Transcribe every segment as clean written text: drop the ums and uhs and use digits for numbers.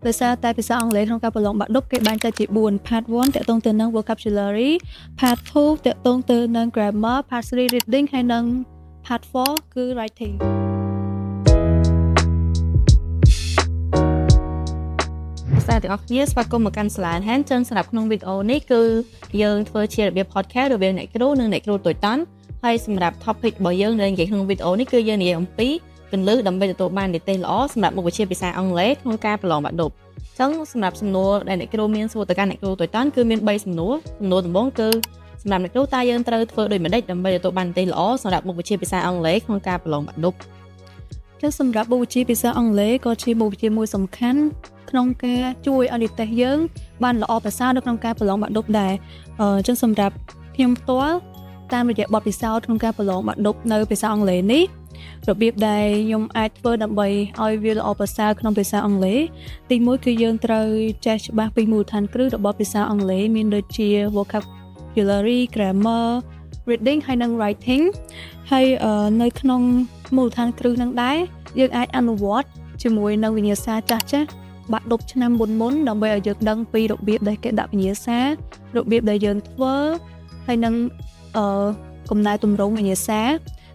ដោយសារតែភាសាអង់គ្លេសក្នុងការប្រឡងបាក់ឌុបគេបែងចែកជា4 Part 1 តាក់ទងទៅនឹង vocabulary Part 2 តាក់ទងទៅនឹង grammar Part 3 reading ហើយនិង Part 4 គឺ writingសាទាំងអស់គ្នាស្វាគមន៍មកកាន់សាលា Hand ចឹងសម្រាប់ក្នុងវីដេអូនេះគឺយើងធ្វើជារបៀប podcast រវាងអ្នកគ្រូនិងអ្នកគ្រូតូចតាន់ហើយសម្រាប់ topic របស់យើងដែលនិយាយក្នុងវីដេអូនេះគឺយើងនិយាយអំពីគន្លឹះដើម្បីទទួលបាននិទេសល្អសម្រាប់មុខវិជ្ជាភាសាអង់គ្លេសក្នុងការប្រឡងបាក់ឌុបចឹងសម្រាប់សំណួរដែលអ្នកគ្រូមានសួរទៅកាន់អ្នកគ្រូតូចតាន់គឺមាន3សំណួរដំបូងគឺសម្រាប់អ្នកគ្រូតើយើងត្រូវធ្វើដូចម្តេចដើម្បីទទួលបាននិទេសល្អសម្រាប់មុខវិជ្ជាភាសាអង់គ្លេសក្នុងការប្រឡងបាក់ឌុបចឹងសម្រាប់មុខវិជ្ជាភាសាអង់គ្លេសក៏ជាមុខវិជ្ជាមួយសំខាន់ក្នុងការជួយឲ្យនិទេសយើងបានល្អប្រសើរនៅក្នុងការប្រឡងបាក់ឌុបដែរចឹងសម្រាប់ខ្ញុំផ្ទាល់តាមរយៈបទពិសោធន៍ក្នុងការប្រឡងបាក់ឌុបនៅភាសាអង់គ្លេសនេះរបៀបដែលខ្ញុំអាចធ្វើដើម្បីឲ្យវាល្អប្រសើរក្នុងភាសាអង់គ្លេសទី1គឺយើងត្រូវចេះច្បាស់ពីមូលដ្ឋានគ្រឹះរបស់ភាសាអង់គ្លេសមានដូចជា vocabulary grammar reading ហើយនិង writing ហើយនៅក្នុងមូលដ្ឋានគ្រឹះនឹងដែរយើងអាចអនុវត្តជាមួយនឹងវិញ្ញាសាចាស់បាក់ឌុបឆ្នាំមុនដើម្បីឲ្យយើងដឹងពីរបៀបដែលគេដាក់វិញ្ញាសារបៀបដែលយើងធ្វើហើយនឹងកំណែទម្រង់វិញ្ញាសា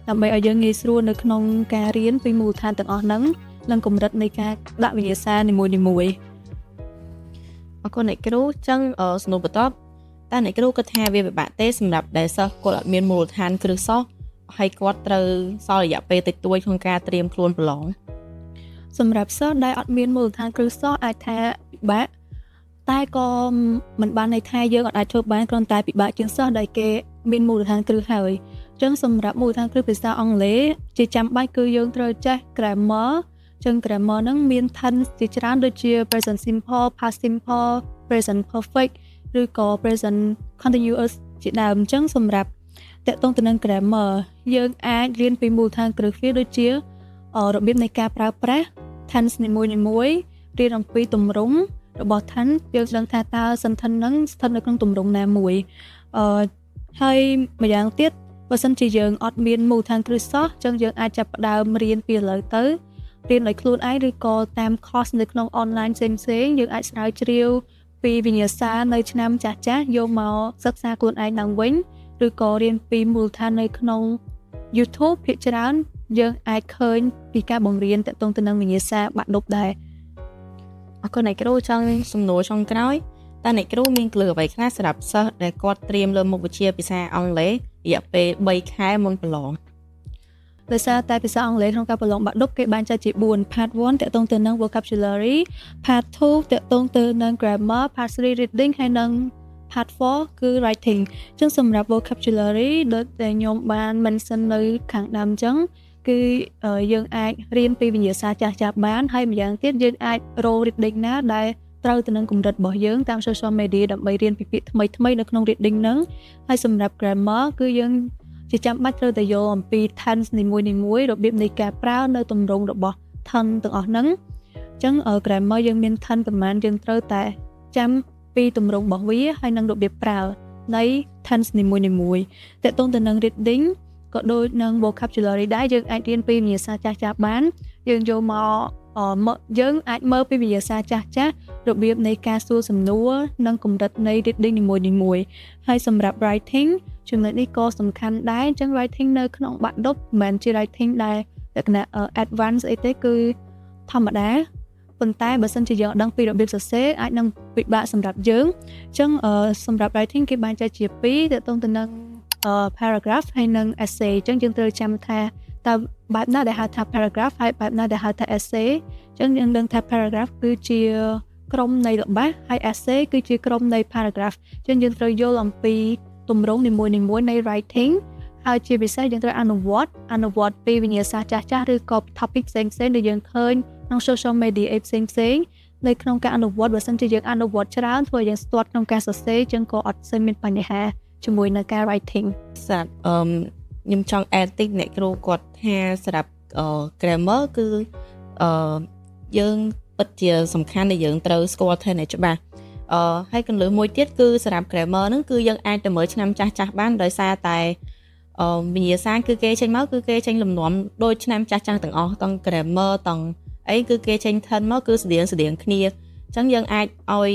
ដើម្បីឲ្យយើងងាយស្រួលនៅក្នុងការរៀនពីមូលដ្ឋានទាំងអស់ហ្នឹងនិងកម្រិតនៃការដាក់វិញ្ញាសានីមួយៗអរគុណអ្នកគ្រូចឹងសំណួរបន្ទាប់តើអ្នកគ្រូគិតថាវាពិបាកទេសម្រាប់ដែលសិស្សគាត់អត់មានមូលដ្ឋានគ្រឹះសោះហើយគាត់ត្រូវសល់រយៈពេលតិចតួចក្នុងការត្រៀមខ្លួនប្រឡងសម្រាប់សិស្សដែលអត់មានមូលដ្ឋានគ្រឹះសោះអាចថាពិបាកតែក៏មិនបានន័យថាយើងអាចធ្វើបានគ្រាន់តែពិបាកជាងសិស្សដែលគេមានមូលដ្ឋានគ្រឹះហើយអញ្ចឹងសម្រាប់មូលដ្ឋានគ្រឹះភាសាអង់គ្លេសជាចាំបាច់គឺយើងត្រូវចេះ grammar អញ្ចឹង grammar ហ្នឹងមាន tense ជាច្រើនដូចជា present simple past simple present perfect ឬក៏ present continuous ជាដើមអញ្ចឹងសម្រាប់តកតងទៅនឹង grammar យើងអាចរៀនពីមូលដ្ឋានគ្រឹះវាដូចជារបៀបនៃការប្រើប្រាស់ tense នីមួយៗរៀនអំពីទម្រង់របស់ tense យើងដឹងថាតើ sentence ហ្នឹងស្ថិតនៅក្នុងទម្រង់ណាមួយហើយម្យ៉ាងទៀតបើសិនជាយើងអត់មានមូលដ្ឋានគ្រឹះសោះអញ្ចឹងយើងអាចចាប់ផ្ដើមរៀនពីឥឡូវទៅរៀនដោយខ្លួនឯងឬក៏តាម course នៅក្នុង online ផ្សេងៗយើងអាចស្រាវជ្រាវពីវិញ្ញាសានៅឆ្នាំចាស់ៗយកមកសិក្សាខ្លួនឯងឡើងវិញឬក៏រៀនពីមូលដ្ឋាននៅក្នុង YouTube ភាគច្រើនយើងអាចឃើញពីការបង្រៀនទាក់ទងទៅនឹងវិញ្ញាសាបាក់ឌុបដែរអរគុណអ្នកគ្រូចង់សំណួរចុងក្រោយតើអ្នកគ្រូមានគន្លឹះអ្វីខ្លះសម្រាប់សិស្សដែលគាត់ត្រៀមលើមុខវិជ្ជាភាសាអង់គ្លេសរយៈពេល3ខែមុនប្រឡងដោយសារតែភាសាអង់គ្លេសក្នុងការប្រឡងបាក់ឌុបគេបែងចែកជា4 Part 1តាក់ទងទៅនឹង vocabulary Part 2តាក់ទងទៅនឹង grammar Part 3 reading ហើយនិង Part 4 គឺ writing អញ្ចឹងសម្រាប់ vocabulary ដូចតែខ្ញុំបាន mention នៅខាងដើមអញ្ចឹងគឺយើងអាចរៀនពីវិញ្ញាសាចាស់បានហើយម្យ៉ាងទៀតយើងអាចរក reading ណាដែលត្រូវទៅនឹងកម្រិតរបស់យើងតាម social media ដើម្បីរៀនពីពាក្យថ្មីៗនៅក្នុង reading ហ្នឹងហើយសម្រាប់ grammar គឺយើងជាចាំបាច់ត្រូវតែយកអំពី tense នីមួយៗរបៀបនៃការប្រើនៅទម្រង់របស់ tense ទាំងអស់ហ្នឹងអញ្ចឹង grammar យើងមាន tense ប្រហែលយើងត្រូវតែចាំពីទម្រង់របស់វាហើយនិងរបៀបប្រើនៃ tense នីមួយៗតកតងទៅនឹង reading ក៏ដូចនឹង vocabulary ដែរយើងអាចរៀនពីវិញ្ញាសាចាស់បានយើងយកមកយើងអាចមើលពីវិញ្ញាសាចាស់របៀបនៃការសួរសំណួរនិងកម្រិតនៃ reading នីមួយៗហើយសម្រាប់ writing ចំណុចនេះក៏សំខាន់ដែរអញ្ចឹង writing នៅក្នុងបាក់ឌុបមិនមែនជា writing ដែលលក្ខណៈ advance អីទេគឺធម្មតាប៉ុន្តែបើសិនជាយើងអត់ដឹងពីរបៀបសរសេរអាចនឹងពិបាកសម្រាប់យើងអញ្ចឹងសម្រាប់ writing គេបែងចែកជា2ទាក់ទងទៅនឹងparagraph ហើយនិង essay អញ្ចឹងយើងត្រូវចាំថាតើបែបណាដែលហៅថា paragraph ហើយបែបណាដែលហៅថា essay អញ្ចឹងយើងដឹងថា paragraph គឺជាក្រុមនៃល្បះហើយ essay គឺជាក្រុមនៃ paragraph អញ្ចឹងយើងត្រូវយល់អំពីទម្រង់នីមួយៗនៃ writing ហើយជាពិសេសយើងត្រូវអនុវត្តពីវិញ្ញាសាចាស់ឬក៏ topic ផ្សេងៗដែលយើងឃើញក្នុង social media ផ្សេងៗនៅក្នុងការអនុវត្តបើសិនជាយើងអនុវត្តច្រើនធ្វើឲ្យយើងស្ទាត់ក្នុងការសរសេរអញ្ចឹងក៏អត់សូវមានបញ្ហាជាមួយនឹងការ writing សម្រាប់ខ្ញុំចង់ add តិចអ្នកគ្រូគាត់ថាសម្រាប់ grammar គឺយើងពិតជាសំខាន់ដែលយើងត្រូវស្គាល់ថាច្បាស់ហើយកន្លឹះមួយទៀតគឺសម្រាប់ grammar ហ្នឹងគឺយើងអាចទៅមើលឆ្នាំចាស់បានដោយសារតែវិញ្ញាសាគឺគេចេញមកគឺគេចេញលំនាំដូចឆ្នាំចាស់ទាំងអស់ទាំង grammar ទាំងអីគឺគេចេញថិនមកគឺស្តៀងគ្នា ចឹងយើងអាចឲ្យ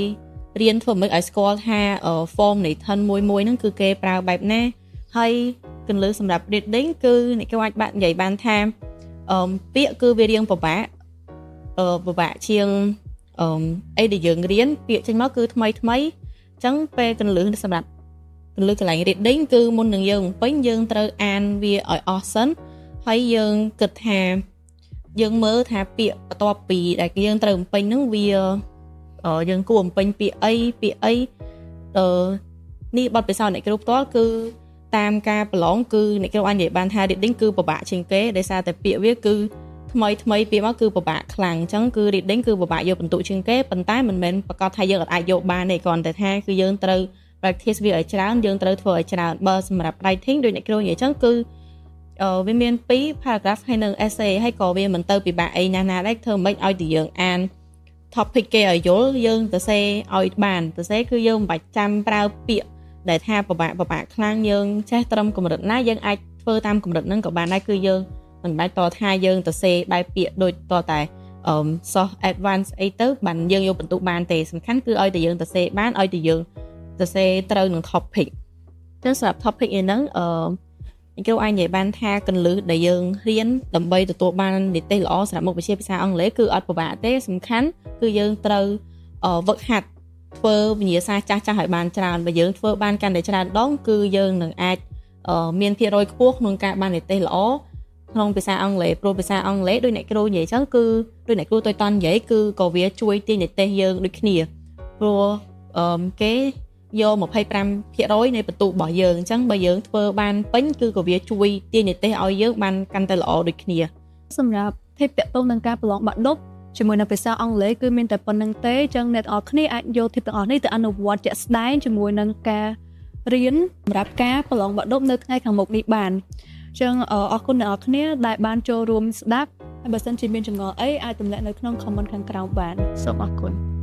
រៀនធ្វើមិនឲ្យស្គាល់ថា form នៃ thân មួយហ្នឹងគឺគេប្រើបែបណាហើយកន្លឹះសម្រាប់ reading គឺអ្នកគេអាចបាក់និយាយបានថាពាក្យគឺវារៀងពិបាកជាងអីដែលយើងរៀនពាក្យចេញមកគឺថ្មីអញ្ចឹងពេលកន្លឹះសម្រាប់កន្លឹះកន្លែង reading គឺមុននឹងយើងពេញយើងត្រូវអានវាឲ្យអស់សិនហើយយើងគិតថាយើងមើលថាពាក្យបន្ទាប់ពីដែលយើងត្រូវពេញហ្នឹងវាយើងគួរពេញពាក្យអីនេះបទពិសោធន៍អ្នកគ្រូផ្ទាល់គឺតាមការប្រឡងគឺអ្នកគ្រូអាចនិយាយបានថា reading គឺពិបាកជាងគេដោយសារតែពាក្យវាគឺថ្មីពាក្យមកគឺពិបាកខ្លាំងអញ្ចឹងគឺ reading គឺពិបាកយកបន្ទុកជាងគេប៉ុន្តែមិនមែនប្រកាសថាយើងអាចយកបានទេគ្រាន់តែថាគឺយើងត្រូវ practice វាឲ្យច្រើនយើងត្រូវធ្វើឲ្យច្រើនបើសម្រាប់ writing ដូចអ្នកគ្រូនិយាយអញ្ចឹងគឺវាមាន2 paragraph ហើយនឹង essay ហើយក៏វាមិនទៅពិបាកអីណាស់ដែរធ្វើមិនឲ្យតែយើងអាន topic គេឲ្យយល់យើងទៅសេឲ្យបានទៅសេគឺយើងមិនបាច់ចាំប្រើពាក្យដែលថាពិបាកខ្លាំងយើងចេះត្រឹមកម្រិតណាយើងអាចធ្វើតាមកម្រិតហ្នឹងក៏បានដែរគឺយើងមិនបាច់តថាយើងទៅសេបែបពាក្យដូចតតែsoft advance អីទៅបានយើងយកបន្ទុកបានទេសំខាន់គឺឲ្យតែយើងទៅសេបានឲ្យតែយើងទៅសេត្រូវនឹង topic ចឹងសម្រាប់ topic ហ្នឹងគ្រូអាចនិយាយបានថាកន្លឹះដែលយើងរៀនដើម្បីទទួលបាននិទេសល្អសម្រាប់មុខវិជ្ជាភាសាអង់គ្លេសគឺអត់ពិបាកទេសំខាន់គឺយើងត្រូវវឹកហាត់ធ្វើវិញ្ញាសាចាស់ឲ្យបានច្រើនបើយើងធ្វើបានកាន់តែច្រើនដងគឺយើងនឹងអាចមានភាគរយខ្ពស់ក្នុងការបាននិទេសល្អក្នុងភាសាអង់គ្លេសព្រោះភាសាអង់គ្លេសដូចអ្នកគ្រូនិយាយចឹងគឺដូចអ្នកគ្រូតននិយាយគឺក៏វាជួយទាញនិទេសយើងដូចគ្នាព្រោះគេយក 25% នៃបន្ទុករបស់យើងអញ្ចឹងបើយើងធ្វើបានពេញគឺក៏វាជួយទាញនិទេសឲ្យយើងបានកាន់តែល្អដូចគ្នាសម្រាប់ទេពតទៅនឹងការប្រឡងបាក់ឌុបជាមួយនឹងភាសាអង់គ្លេសគឺមានតែប៉ុណ្្នឹងទេអញ្ចឹងអ្នកទាំងអស់គ្នាអាចយកទេពទាំងអស់នេះទៅអនុវត្តជាក់ស្ដែងជាមួយនឹងការរៀនសម្រាប់ការប្រឡងបាក់ឌុបនៅថ្ងៃខាងមុខនេះបានអញ្ចឹងអរគុណអ្នកនរគ្នាដែលបានចូលរួមស្ដាប់ហើយបើសិនជាមានចម្ងល់អីអាចទម្លាក់នៅក្នុង comment ខាងក្រោមបានសូមអរគុណ